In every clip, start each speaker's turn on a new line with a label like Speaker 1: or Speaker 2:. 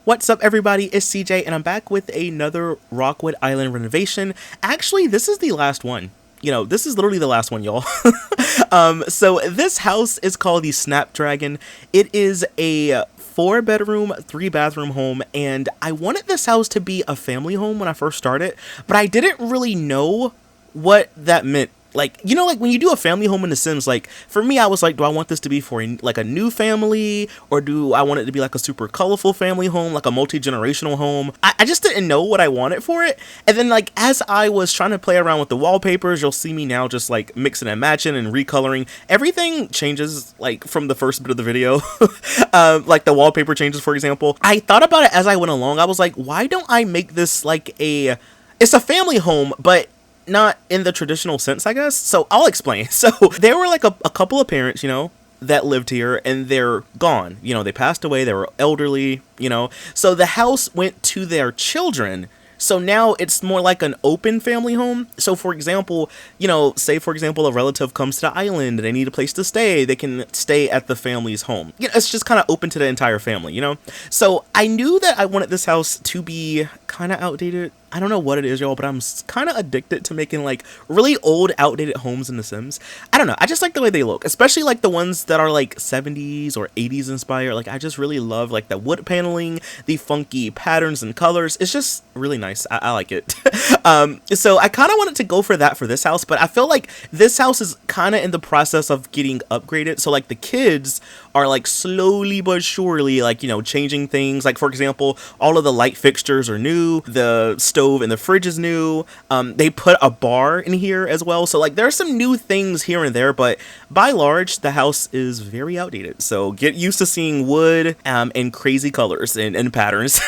Speaker 1: What's up, everybody? It's CJ, and I'm back with another Rockwood Island renovation. Actually, this is the last one. This is literally the last one, y'all. So this house is called the Snapdragon. It is a 4-bedroom, 3-bathroom home, and I wanted this house to be a family home when I first started, but I didn't really know what that meant. Like when you do a family home in The Sims, like, for me, I was like, do I want this to be for a new family, or do I want it to be like a super colorful family home, like a multi-generational home? I just didn't know what I wanted for it. And then, like, as I was trying to play around with the wallpapers, you'll see me now just like mixing and matching and recoloring. Everything changes, like, from the first bit of the video. Like the wallpaper changes, for example. I thought about it as I went along. I was like, why don't I make this like it's a family home, but not in the traditional sense, I guess. So I'll explain. So there were like a couple of parents, that lived here, and they're gone. They passed away. They were elderly, so the house went to their children. So now it's more like an open family home. So for example, say for example, a relative comes to the island and they need a place to stay, they can stay at the family's home. It's just kind of open to the entire family, So I knew that I wanted this house to be kind of outdated. I don't know what it is, y'all, but I'm kind of addicted to making like really old, outdated homes in The Sims. I don't know. I just like the way they look, especially like the ones that are like 70s or 80s inspired. Like, I just really love like the wood paneling, the funky patterns and colors. It's just really nice. I like it. So I kind of wanted to go for that for this house, but I feel like this house is kind of in the process of getting upgraded. So like the kids are like slowly but surely like, changing things. Like, for example, all of the light fixtures are new. The stove and the fridge is new. They put a bar in here as well. So like there's some new things here and there, but by large, the house is very outdated. So get used to seeing wood and crazy colors and patterns.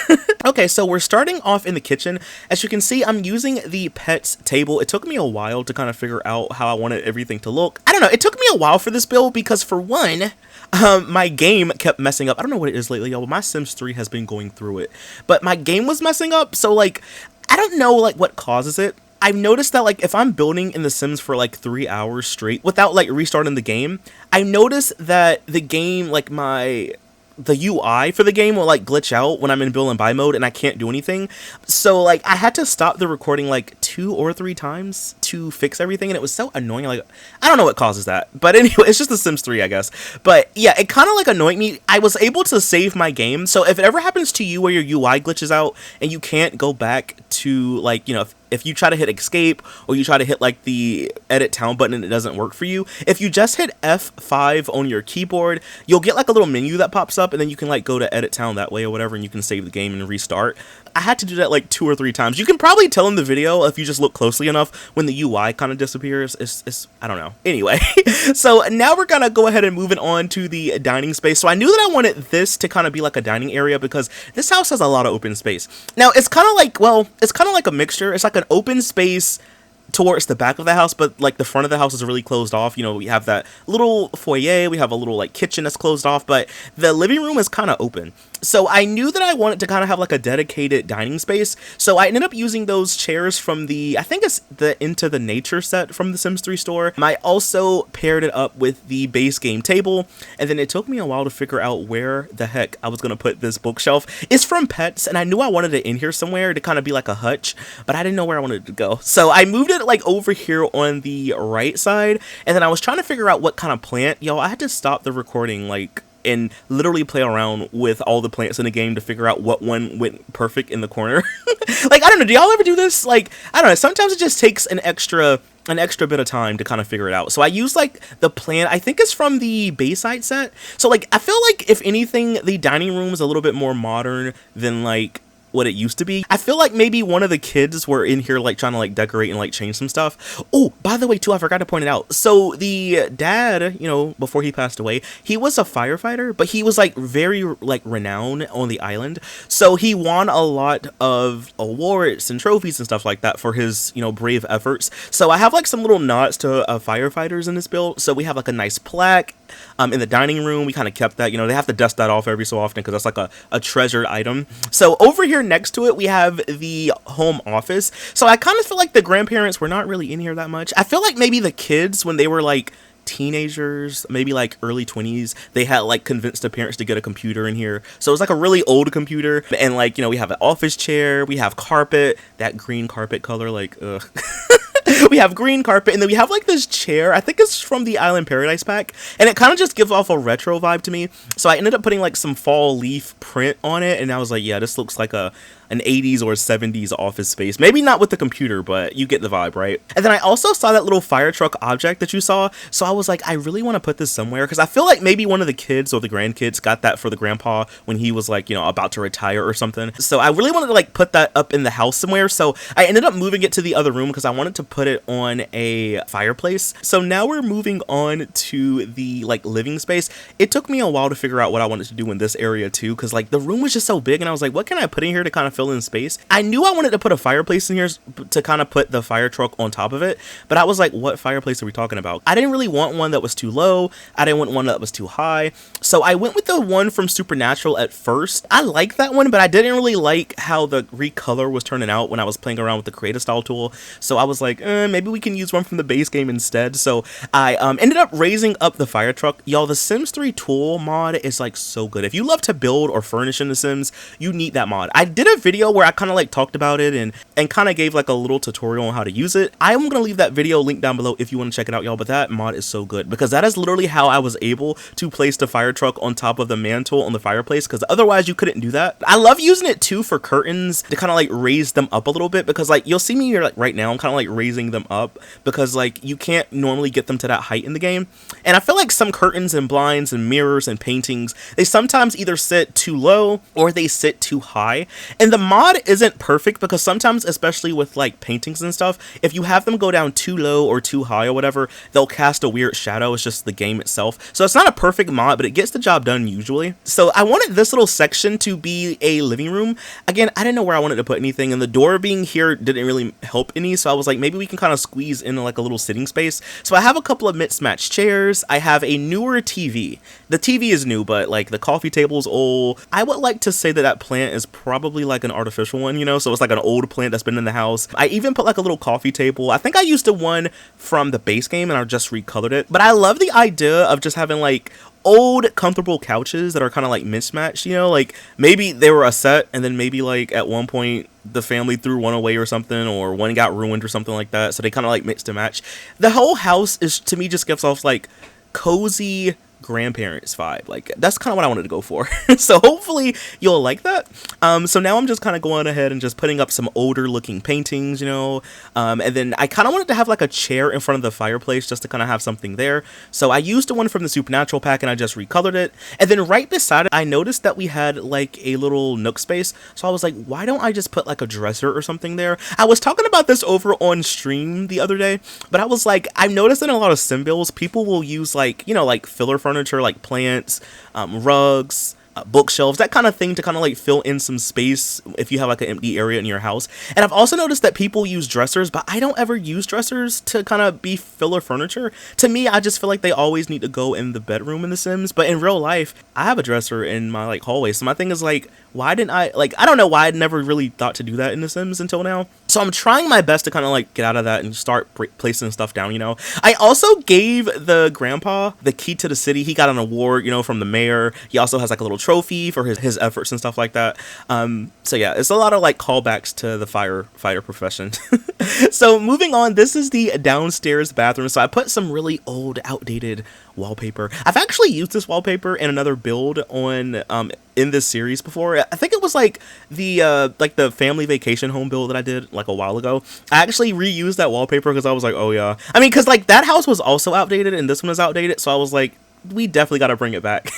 Speaker 1: Okay, so we're starting off in the kitchen. As you can see, I'm using the pets table. It took me a while to kind of figure out how I wanted everything to look. I don't know. It took me a while for this build because, for one, my game kept messing up. I don't know what it is lately, y'all, but my Sims 3 has been going through it. But my game was messing up, so like, I don't know like what causes it. I've noticed that like if I'm building in The Sims for like 3 hours straight without like restarting the game, I noticed that the game, like the UI for the game will like glitch out when I'm in build and buy mode and I can't do anything. So like I had to stop the recording like 2 or 3 times to fix everything, and it was so annoying. Like, I don't know what causes that, but anyway, it's just The Sims 3, I guess. But yeah, it kind of like annoyed me. I was able to save my game, so if it ever happens to you where your UI glitches out and you can't go back to like, if you try to hit escape or you try to hit like the edit town button and it doesn't work for you, if you just hit F5 on your keyboard, you'll get like a little menu that pops up, and then you can like go to edit town that way or whatever, and you can save the game and restart. I had to do that like 2 or 3 times. You can probably tell in the video if you just look closely enough when the UI kind of disappears. It's I don't know. Anyway, so now we're gonna go ahead and move it on to the dining space. So I knew that I wanted this to kind of be like a dining area because this house has a lot of open space. Now it's kind of like, well, it's kind of like a mixture. It's like an open space towards the back of the house, but like the front of the house is really closed off. We have that little foyer, we have a little like kitchen that's closed off, but the living room is kind of open. So I knew that I wanted to kind of have like a dedicated dining space. So I ended up using those chairs from I think it's the Into the Nature set from the Sims 3 store. I also paired it up with the base game table, and then it took me a while to figure out where the heck I was going to put this bookshelf. It's from Pets, and I knew I wanted it in here somewhere to kind of be like a hutch, but I didn't know where I wanted it to go. So I moved it like over here on the right side, and then I was trying to figure out what kind of plant. Yo, I had to stop the recording like and literally play around with all the plants in the game to figure out what one went perfect in the corner. Like, I don't know, do y'all ever do this? Like, I don't know, sometimes it just takes an extra bit of time to kind of figure it out. So I use like the plant, I think it's from the Bayside set. So like I feel like if anything, the dining room is a little bit more modern than like what it used to be. I feel like maybe one of the kids were in here like trying to like decorate and like change some stuff. Oh, by the way too, I forgot to point it out. So the dad, before he passed away, he was a firefighter, but he was like very like renowned on the island. So he won a lot of awards and trophies and stuff like that for his, brave efforts. So I have like some little nods to firefighters in this build. So we have like a nice plaque in the dining room. We kind of kept that, they have to dust that off every so often because that's like a treasured item. So over here next to it, we have the home office. So I kind of feel like the grandparents were not really in here that much. I feel like maybe the kids, when they were like teenagers, maybe like early 20s. They had like convinced their parents to get a computer in here. So it's like a really old computer. And like, you know, we have an office chair, we have carpet, that green carpet color, like, ugh. We have green carpet, and then we have like this chair. I think it's from the Island Paradise pack, and it kind of just gives off a retro vibe to me. So I ended up putting like some fall leaf print on it, and I was like, yeah, this looks like an 80s or 70s office space. Maybe not with the computer, but you get the vibe, right? And then I also saw that little fire truck object that you saw, so I was like, I really want to put this somewhere, because I feel like maybe one of the kids or the grandkids got that for the grandpa when he was like, you know, about to retire or something. So I really wanted to like put that up in the house somewhere, so I ended up moving it to the other room because I wanted to put it on a fireplace. So now we're moving on to the like living space. It took me a while to figure out what I wanted to do in this area too, because like the room was just so big, and I was like, what can I put in here to kind of fill in space? I knew I wanted to put a fireplace in here to kind of put the fire truck on top of it, but I was like, what fireplace are we talking about? I didn't really want one that was too low. I didn't want one that was too high. So I went with the one from Supernatural at first. I liked that one, but I didn't really like how the recolor was turning out when I was playing around with the creative style tool. So I was like, maybe we can use one from the base game instead. So I ended up raising up the fire truck. Y'all, the Sims 3 tool mod is like so good. If you love to build or furnish in The Sims, you need that mod. I did a video where I kind of like talked about it and kind of gave like a little tutorial on how to use it. I'm gonna leave that video linked down below if you want to check it out, y'all. But that mod is so good because that is literally how I was able to place the fire truck on top of the mantle on the fireplace, because otherwise you couldn't do that. I love using it too for curtains to kind of like raise them up a little bit, because like you'll see me here like right now, I'm kind of like raising them up because like you can't normally get them to that height in the game. And I feel like some curtains and blinds and mirrors and paintings, they sometimes either sit too low or they sit too high. And the mod isn't perfect because sometimes, especially with like paintings and stuff, if you have them go down too low or too high or whatever, they'll cast a weird shadow. It's just the game itself. So it's not a perfect mod, but it gets the job done usually. So I wanted this little section to be a living room. Again, I didn't know where I wanted to put anything, and the door being here didn't really help any. So I was like, maybe we can kind of squeeze in like a little sitting space. So I have a couple of mismatched chairs. I have a newer TV. The TV is new, but like the coffee table is old. I would like to say that that plant is probably like an artificial one, you know, so it's like an old plant that's been in the house. I even put like a little coffee table. I think I used the one from the base game and I just recolored it. But I love the idea of just having like old comfortable couches that are kind of like mismatched, you know, like maybe they were a set and then maybe like at one point the family threw one away or something, or one got ruined or something like that, so they kind of like mixed and match. The whole house is, to me, just gives off like cozy grandparents vibe. Like that's kind of what I wanted to go for. So hopefully you'll like that. So now I'm just kind of going ahead and just putting up some older looking paintings, you know, and then I kind of wanted to have like a chair in front of the fireplace just to kind of have something there. So I used the one from the Supernatural pack and I just recolored it. And then right beside it, I noticed that we had like a little nook space. So I was like, why don't I just put like a dresser or something there? I was talking about this over on stream the other day, but I was like, I've noticed that in a lot of sim builds, people will use like, you know, like filler furniture, like plants, rugs, bookshelves, that kind of thing to kind of like fill in some space if you have like an empty area in your house. And I've also noticed that people use dressers, but I don't ever use dressers to kind of be filler furniture. To me, I just feel like they always need to go in the bedroom in The Sims. But in real life, I have a dresser in my like hallway. So my thing is like, why didn't I, like, I don't know why I'd never really thought to do that in The Sims until now. So I'm trying my best to kind of like get out of that and start placing stuff down, you know. I also gave the grandpa the key to the city. He got an award, you know, from the mayor. He also has like a little trophy for his efforts and stuff like that. So yeah, it's a lot of like callbacks to the firefighter profession. So moving on, this is the downstairs bathroom. So I put some really old, outdated wallpaper. I've actually used this wallpaper in another build on in this series before. I think it was like the family vacation home build that I did like a while ago. I actually reused that wallpaper because I was like, oh yeah. I mean, because like that house was also outdated and this one is outdated, so I was like, we definitely got to bring it back.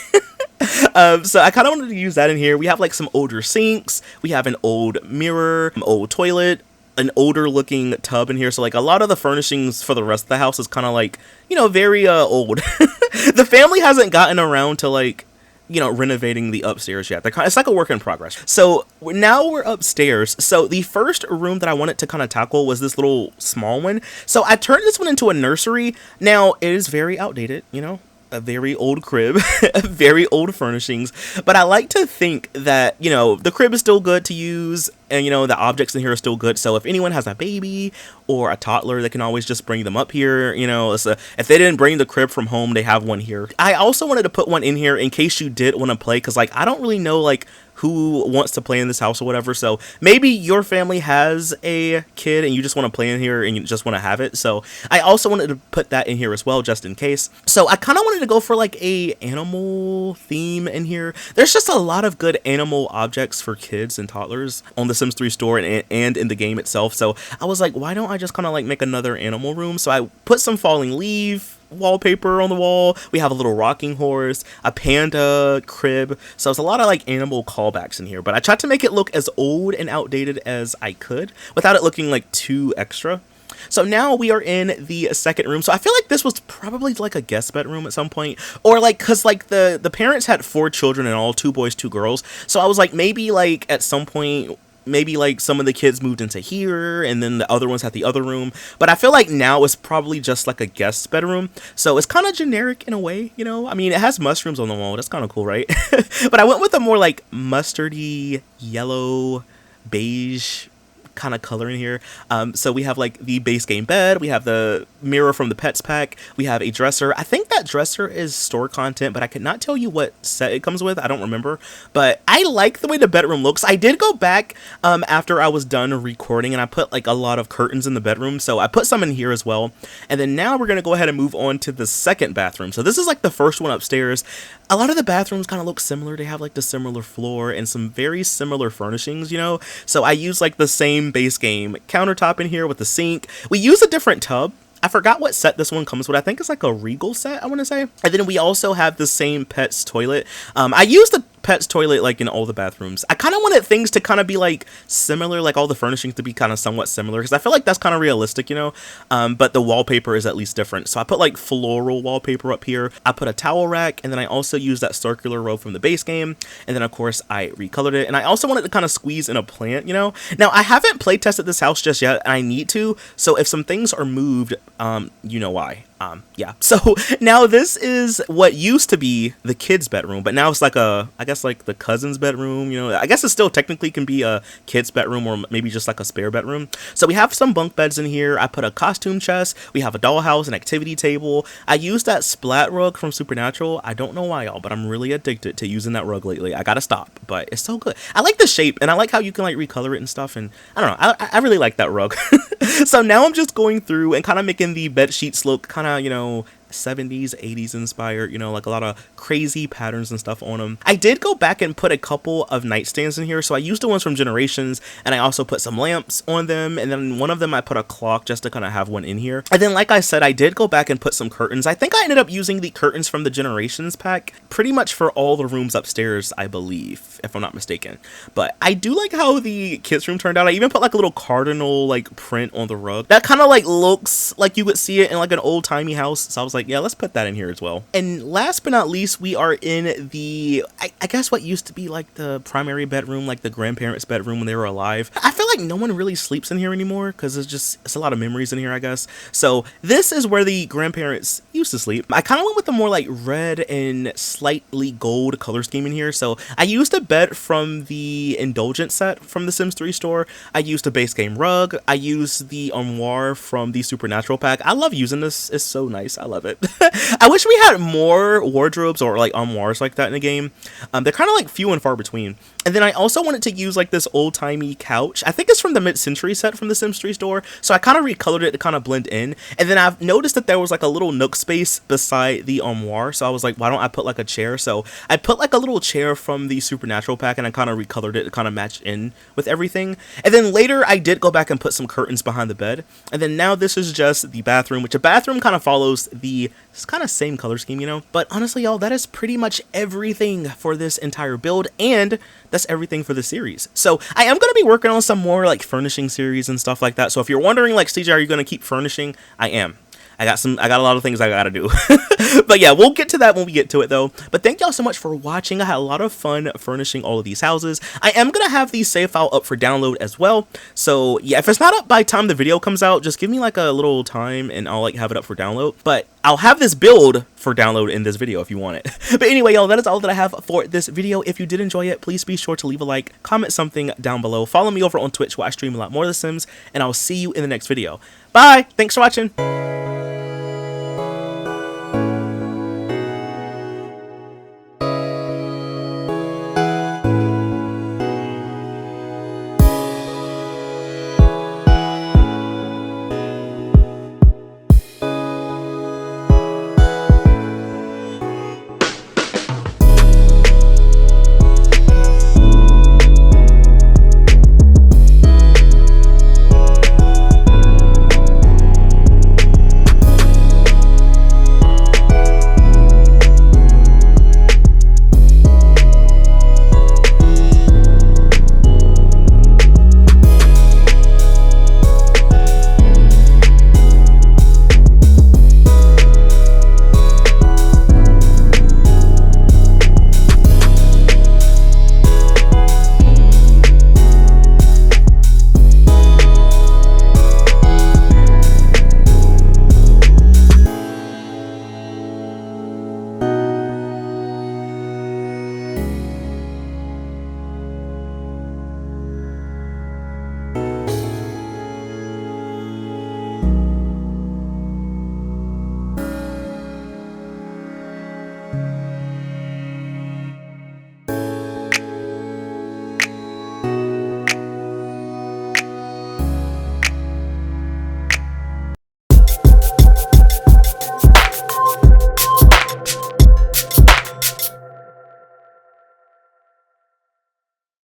Speaker 1: So I kind of wanted to use that in here. We have like some older sinks. We have an old mirror, an old toilet, an older looking tub in here. So like a lot of the furnishings for the rest of the house is kind of like, you know, very old. The family hasn't gotten around to like, you know, renovating the upstairs yet. It's like a work in progress. So now we're upstairs. So the first room that I wanted to kind of tackle was this little small one. So I turned this one into a nursery. Now it is very outdated, you know. a very old crib, very old furnishings, but I like to think that, you know, the crib is still good to use, and, you know, the objects in here are still good. So if anyone has a baby or a toddler, they can always just bring them up here. You know, if they didn't bring the crib from home, they have one here. I also wanted to put one in here in case you did want to play, because, like, I don't really know, like, who wants to play in this house or whatever. So maybe your family has a kid and you just want to play in here and you just want to have it. So I also wanted to put that in here as well, just in case. So I kind of wanted to go for like a animal theme in here. There's just a lot of good animal objects for kids and toddlers on the Sims 3 store and in the game itself. So I was like, why don't I just kind of like make another animal room? So I put some falling leaf wallpaper on the wall. We have a little rocking horse, a panda crib. So it's a lot of like animal callbacks in here, but I tried to make it look as old and outdated as I could without it looking like too extra. So now we are in the second room. So I feel like this was probably like a guest bedroom at some point, or like, cause like the parents had 4 children and all 2 boys, 2 girls. So I was like, maybe like at some point, maybe like some of the kids moved into here and then the other ones had the other room, but I feel like now it's probably just like a guest bedroom, so it's kind of generic in a way, you know. I mean, it has mushrooms on the wall, that's kind of cool, right? But I went with a more like mustardy yellow beige kind of color in here. So we have like the base game bed, we have the mirror from the pets pack, we have a dresser. I think that dresser is store content, but I could not tell you what set it comes with. I don't remember, but I like the way the bedroom looks. I did go back after I was done recording and I put like a lot of curtains in the bedroom, so I put some in here as well. And then now we're gonna go ahead and move on to the second bathroom. So this is like the first one upstairs. A lot of the bathrooms kind of look similar. They have like the similar floor and some very similar furnishings, you know. So I use like the same base game countertop in here with the sink. We use a different tub. I forgot what set this one comes with. I think it's like a Regal set, I want to say. And then we also have the same Pets toilet. I use the Pets toilet like in all the bathrooms. I kind of wanted things to kind of be like similar, like all the furnishings to be kind of somewhat similar, because I feel like that's kind of realistic, you know. But the wallpaper is at least different. So I put like floral wallpaper up here. I put a towel rack, and then I also used that circular row from the base game. And then of course I recolored it, and I also wanted to kind of squeeze in a plant, you know. Now I haven't play tested this house just yet, and I need to. So if some things are moved, you know why. Yeah, so now this is what used to be the kids' bedroom, but now it's like I guess like the cousin's bedroom, you know. I guess it still technically can be a kid's bedroom or maybe just like a spare bedroom. So we have some bunk beds in here. I put a costume chest. We have a dollhouse, an activity table. I used that splat rug from Supernatural. I don't know why, y'all, but I'm really addicted to using that rug lately. I gotta stop, but it's so good. I like the shape, and I like how you can like recolor it and stuff, and I don't know, I really like that rug. So now I'm just going through and kind of making the bed sheets look kind of, you know, 70s, 80s inspired, you know, like a lot of crazy patterns and stuff on them. I did go back and put a couple of nightstands in here. So I used the ones from Generations, and I also put some lamps on them, and then one of them I put a clock just to kind of have one in here. And then like I said, I did go back and put some curtains. I think I ended up using the curtains from the Generations pack pretty much for all the rooms upstairs, I believe, if I'm not mistaken. But I do like how the kids room turned out. I even put like a little cardinal like print on the rug that kind of like looks like you would see it in like an old-timey house. So I was like, yeah, let's put that in here as well. And last but not least, we are in the, I guess what used to be like the primary bedroom, like the grandparents' bedroom when they were alive. I feel like no one really sleeps in here anymore because it's a lot of memories in here, I guess. So this is where the grandparents used to sleep. I kind of went with the more like red and slightly gold color scheme in here. So I used a bed from the Indulgent set from the Sims 3 store. I used a base game rug. I used the armoire from the Supernatural pack. I love using this. It's so nice. I love it. I wish we had more wardrobes or like armoires like that in the game. They're kind of like few and far between. And then I also wanted to use like this old-timey couch. I think it's from the mid-century set from the Sims 3 store. So I kind of recolored it to kind of blend in. And then I've noticed that there was like a little nook space beside the armoire. So I was like, why don't I put like a chair? So I put like a little chair from the Supernatural pack, and I kind of recolored it to kind of match in with everything. And then later I did go back and put some curtains behind the bed. And then now this is just the bathroom, which a bathroom kind of follows the kind of same color scheme, you know. But honestly, y'all, that is pretty much everything for this entire build, and that's everything for the series. So I am going to be working on some more like furnishing series and stuff like that. So if you're wondering like, CJ, are you going to keep furnishing? I am. I got a lot of things I gotta do. But yeah, we'll get to that when we get to it though. But thank y'all so much for watching. I had a lot of fun furnishing all of these houses. I am gonna have the save file up for download as well. So yeah, if it's not up by the time the video comes out, just give me like a little time and I'll like have it up for download. But I'll have this build for download in this video if you want it. But anyway, y'all, that is all that I have for this video. If you did enjoy it, please be sure to leave a like, comment something down below, follow me over on Twitch where I stream a lot more of The Sims, and I'll see you in the next video. Bye! Thanks for watching!